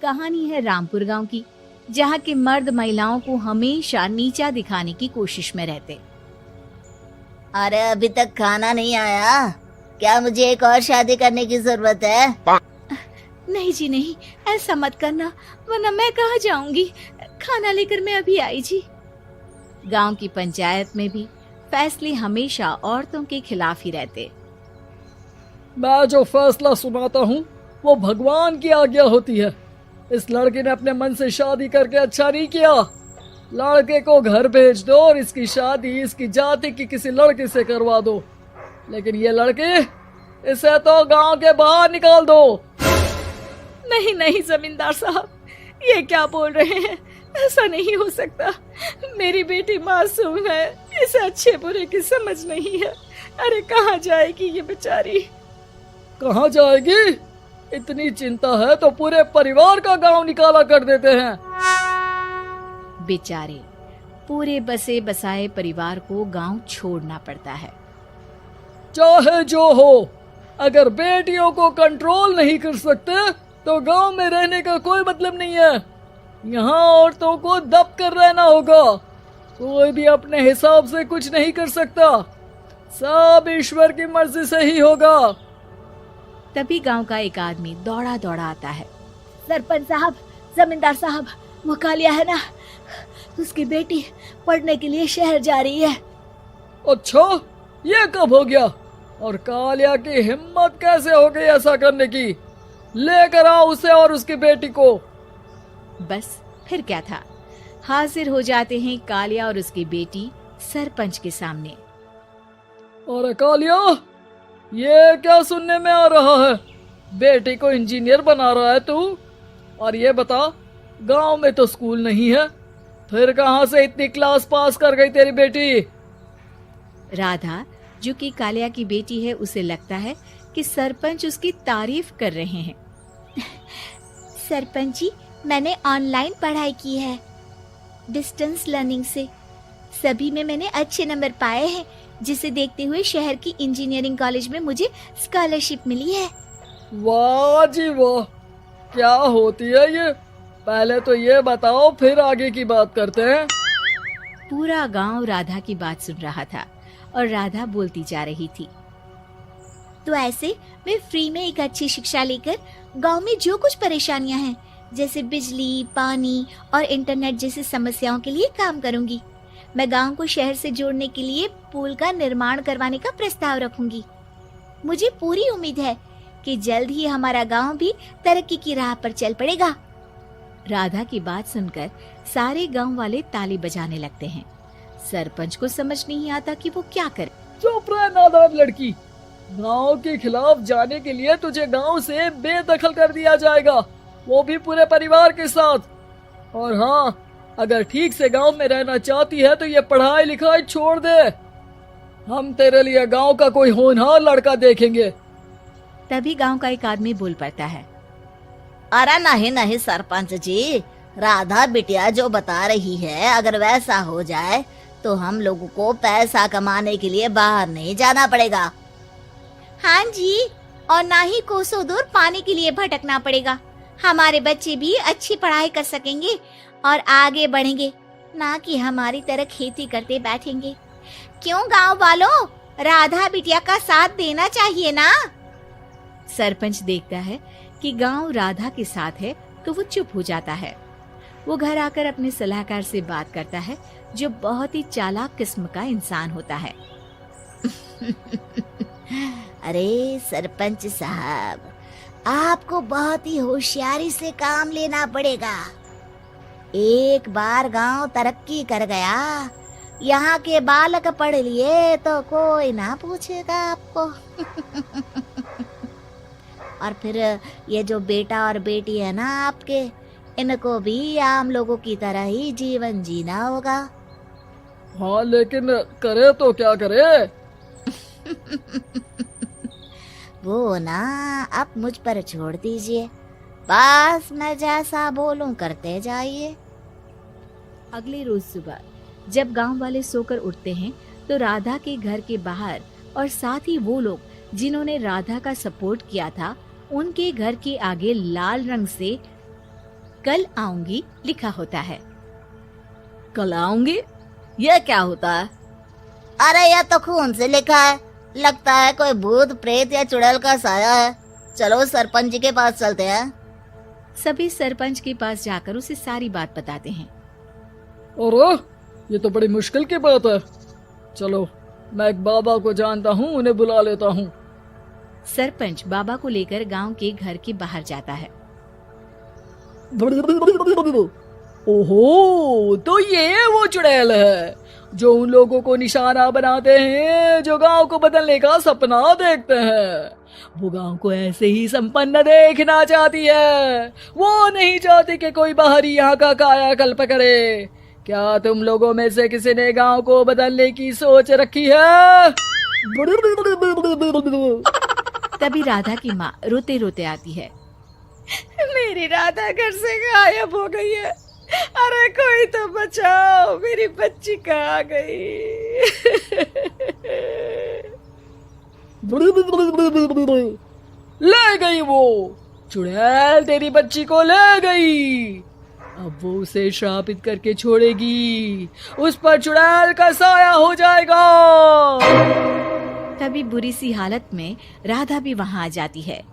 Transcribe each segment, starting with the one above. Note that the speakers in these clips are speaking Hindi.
कहानी है रामपुर गांव की, जहां के मर्द महिलाओं को हमेशा नीचा दिखाने की कोशिश में रहते। अरे अभी तक खाना नहीं आया, क्या मुझे एक और शादी करने की जरूरत है? नहीं जी नहीं, ऐसा मत करना, वरना मैं कहाँ जाऊंगी। खाना लेकर मैं अभी आई जी। गांव की पंचायत में भी फैसले हमेशा औरतों के खिलाफ ही रहते। मैं जो फैसला सुनाता हूँ वो भगवान की आज्ञा होती है। इस लड़के ने अपने मन से शादी करके अच्छा नहीं किया। लड़के को घर भेज दो और इसकी शादी इसकी जाति की किसी लड़के से करवा दो, लेकिन ये लड़के, इसे तो गांव के बाहर निकाल दो। नहीं नहीं जमींदार साहब, ये क्या बोल रहे हैं? ऐसा नहीं हो सकता। मेरी बेटी मासूम है, इसे अच्छे बुरे की समझ नहीं है। अरे कहाँ जाएगी ये बेचारी? कहाँ जाएगी? इतनी चिंता है तो पूरे परिवार का गांव निकाला कर देते हैं। बेचारे पूरे बसे बसाए परिवार को गांव छोड़ना पड़ता है। चाहे जो हो, अगर बेटियों को कंट्रोल नहीं कर सकते तो गांव में रहने का कोई मतलब नहीं है। यहाँ औरतों को दब कर रहना होगा। कोई भी अपने हिसाब से कुछ नहीं कर सकता, सब ईश्वर की मर्जी से ही होगा। तभी गांव का एक आदमी दौड़ा दौड़ा आता है। सरपंच साहब, जमींदार साहब, वो कालिया है ना, उसकी बेटी पढ़ने के लिए शहर जा रही है। अच्छा, ये कब हो गया? और कालिया की हिम्मत कैसे हो गई ऐसा करने की? लेकर आओ उसे और उसकी बेटी को। बस फिर क्या था, हाजिर हो जाते हैं कालिया और उसकी बेटी सरपंच के सामने। अरे कालिया, ये क्या सुनने में आ रहा है? बेटी को इंजीनियर बना रहा है तू? और ये बता, गांव में तो स्कूल नहीं है, फिर कहां से इतनी क्लास पास कर गई तेरी बेटी? राधा, जो कि कालिया की बेटी है, उसे लगता है कि सरपंच उसकी तारीफ कर रहे हैं। सरपंच जी, मैंने ऑनलाइन पढ़ाई की है, डिस्टेंस लर्निंग से। सभी में मैंने अच्छे नंबर पाए हैं, जिसे देखते हुए शहर की इंजीनियरिंग कॉलेज में मुझे स्कॉलरशिप मिली है। वाह जी वाह, क्या होती है ये? पहले तो ये बताओ, फिर आगे की बात करते हैं। पूरा गांव राधा की बात सुन रहा था और राधा बोलती जा रही थी। तो ऐसे मैं फ्री में एक अच्छी शिक्षा लेकर गांव में जो कुछ परेशानियां हैं, जैसे बिजली, पानी और इंटरनेट जैसी समस्याओं के लिए काम करूंगी। मैं गांव को शहर से जोड़ने के लिए पुल का निर्माण करवाने का प्रस्ताव रखूंगी। मुझे पूरी उम्मीद है कि जल्द ही हमारा गांव भी तरक्की की राह पर चल पड़ेगा। राधा की बात सुनकर सारे गांव वाले ताली बजाने लगते हैं। सरपंच को समझ नहीं आता कि वो क्या करे। चुप रह नादान लड़की, गांव के खिलाफ जाने के लिए तुझे गांव से बेदखल कर दिया जाएगा, वो भी पूरे परिवार के साथ। और हाँ, अगर ठीक से गांव में रहना चाहती है तो ये पढ़ाई लिखाई छोड़ दे। हम तेरे लिए गांव का कोई होनहार लड़का देखेंगे। तभी गांव का एक आदमी बोल पड़ता है। अरे नहीं नहीं सरपंच जी, राधा बिटिया जो बता रही है, अगर वैसा हो जाए तो हम लोगों को पैसा कमाने के लिए बाहर नहीं जाना पड़ेगा। हाँ जी, और ना ही कोसों दूर पानी के लिए भटकना पड़ेगा। हमारे बच्चे भी अच्छी पढ़ाई कर सकेंगे और आगे बढ़ेंगे, ना कि हमारी तरह खेती करते बैठेंगे। क्यों गांव वालों, राधा बिटिया का साथ देना चाहिए ना। सरपंच देखता है कि गांव राधा के साथ है तो वो चुप हो जाता है। वो घर आकर अपने सलाहकार से बात करता है, जो बहुत ही चालाक किस्म का इंसान होता है। अरे सरपंच साहब, आपको बहुत ही होशियारी से काम लेना पड़ेगा। एक बार गांव तरक्की कर गया, यहाँ के बालक पढ़ लिए तो कोई ना पूछेगा आपको। और फिर ये जो बेटा और बेटी है ना आपके, इनको भी आम लोगों की तरह ही जीवन जीना होगा। हाँ, लेकिन करे तो क्या करे? वो ना आप मुझ पर छोड़ दीजिए, बस मैं जैसा बोलूं करते जाइए। अगले रोज सुबह जब गांव वाले सोकर उठते हैं तो राधा के घर के बाहर और साथ ही वो लोग जिन्होंने राधा का सपोर्ट किया था, उनके घर के आगे लाल रंग से कल आऊंगी लिखा होता है। कल आऊंगी, यह क्या होता है? अरे यह तो खून से लिखा है, लगता है कोई भूत प्रेत या चुड़ैल का साया है। चलो सरपंच जी के पास चलते हैं। सभी सरपंच के पास जाकर उसे सारी बात बताते हैं। अरे ये तो बड़ी मुश्किल की बात है। चलो मैं एक बाबा को जानता हूँ, उन्हें बुला लेता हूँ। सरपंच बाबा को लेकर गांव के घर के बाहर जाता है। ओहो, तो ये वो चुड़ैल है जो उन लोगों को निशाना बनाते हैं जो गांव को बदलने का सपना देखते हैं। वो गांव को ऐसे ही संपन्न देखना चाहती है, वो नहीं चाहती कि कोई बाहरी यहाँ का कायाकल्प करे। क्या तुम लोगों में से किसी ने गांव को बदलने की सोच रखी है? तभी राधा की माँ रोते रोते आती है। मेरी राधा घर से गायब हो गई है। अरे कोई तो बचाओ, मेरी बच्ची कहाँ गई? ले गई वो चुड़ैल, तेरी बच्ची को ले गई। अब वो उसे श्रापित करके छोड़ेगी, उस पर चुड़ैल का साया हो जाएगा। तभी बुरी सी हालत में राधा भी वहां आ जाती है।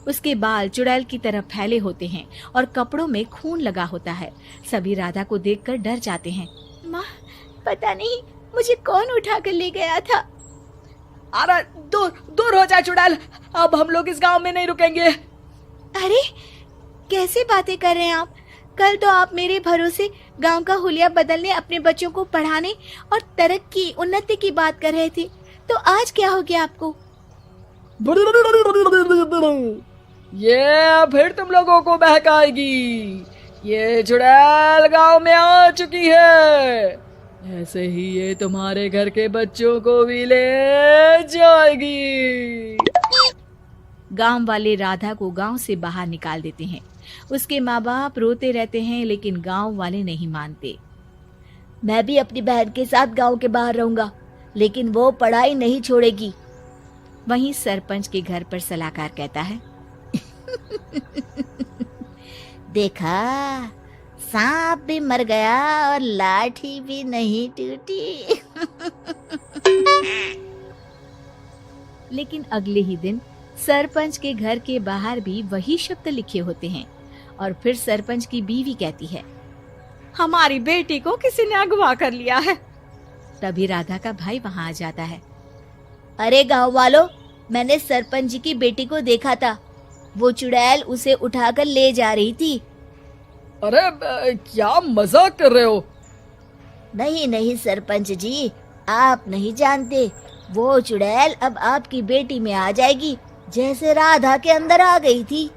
उसके बाल चुड़ैल की तरह फैले होते हैं और कपड़ों में खून लगा होता है। सभी राधा को देखकर डर जाते हैं। माँ, पता नहीं मुझे कौन उठा कर ले गया था। अरे दूर दूर हो जा चुड़ैल, अब हम लोग इस गांव में नहीं रुकेंगे। अरे कैसे बातें कर रहे हैं आप? कल तो आप मेरे भरोसे गांव का हुलिया बदलने, अपने बच्चों को पढ़ाने और तरक्की उन्नति की बात कर रहे थे, तो आज क्या हो गया आपको? ये फिर तुम लोगों को बहकाएगी। ये चुड़ैल गांव में आ चुकी है, ऐसे ही ये तुम्हारे घर के बच्चों को भी ले जाएगी। गांव वाले राधा को गांव से बाहर निकाल देते हैं। उसके माँ बाप रोते रहते हैं, लेकिन गांव वाले नहीं मानते। मैं भी अपनी बहन के साथ गांव के बाहर रहूंगा, लेकिन वो पढ़ाई नहीं छोड़ेगी। वहीं सरपंच के घर पर सलाहकार कहता है। देखा, सांप भी मर गया और लाठी भी नहीं टूटी। लेकिन अगले ही दिन सरपंच के घर के बाहर भी वही शब्द लिखे होते हैं। और फिर सरपंच की बीवी कहती है, हमारी बेटी को किसी ने अगवा कर लिया है। तभी राधा का भाई वहां आ जाता है। अरे गांव वालों, मैंने सरपंच जी की बेटी को देखा था। वो चुड़ैल उसे उठाकर ले जा रही थी। अरे क्या मजाक कर रहे हो? नहीं नहीं सरपंच जी, आप नहीं जानते। वो चुड़ैल अब आपकी बेटी में आ जाएगी, जैसे राधा के अंदर आ गई थी।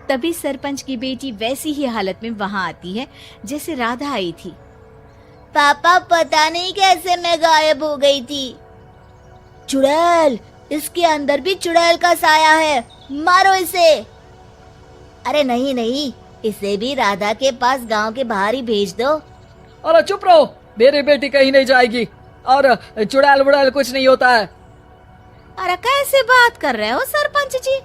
तभी सरपंच की बेटी वैसी ही हालत में वहां आती है जैसे राधा आई थी। पापा, पता नहीं कैसे मैं गायब हो गई थी। चुड़ैल, इसके अंदर भी चुड़ैल का साया है, मारो इसे। अरे नहीं नहीं, इसे भी राधा के पास गांव के बाहर ही भेज दो। अरे चुप रहो, मेरी बेटी कहीं नहीं जाएगी और चुड़ैल वुड़ैल कुछ नहीं होता है। अरे कैसे बात कर रहे हो सरपंच जी?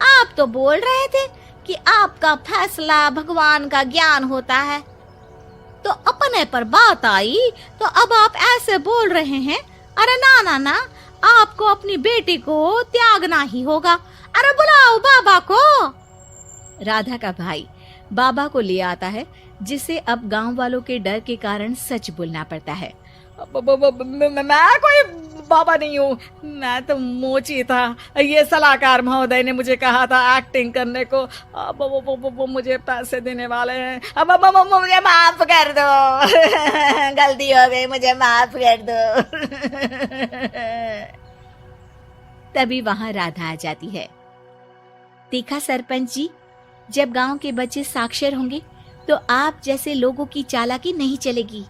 आप तो बोल रहे थे कि आपका फैसला भगवान का ज्ञान होता है, तो अपने पर बात आई तो अब आप ऐसे बोल रहे हैं। अरे ना ना ना, आपको अपनी बेटी को त्यागना ही होगा। अरे बुलाओ बाबा को। राधा का भाई बाबा को ले आता है, जिसे अब गांव वालों के डर के कारण सच बोलना पड़ता है। मैं कोई बाबा नहीं हूँ, मैं तो मोची था। ये सलाहकार महोदय ने मुझे कहा था एक्टिंग करने को। अब वो मुझे पैसे देने वाले हैं। अब मुझे माफ कर दो। गलती हो गई, मुझे माफ कर दो। तभी वहां राधा आ जाती है। देखा सरपंच जी, जब गांव के बच्चे साक्षर होंगे तो आप जैसे लोगों की चालाकी नहीं चलेगी।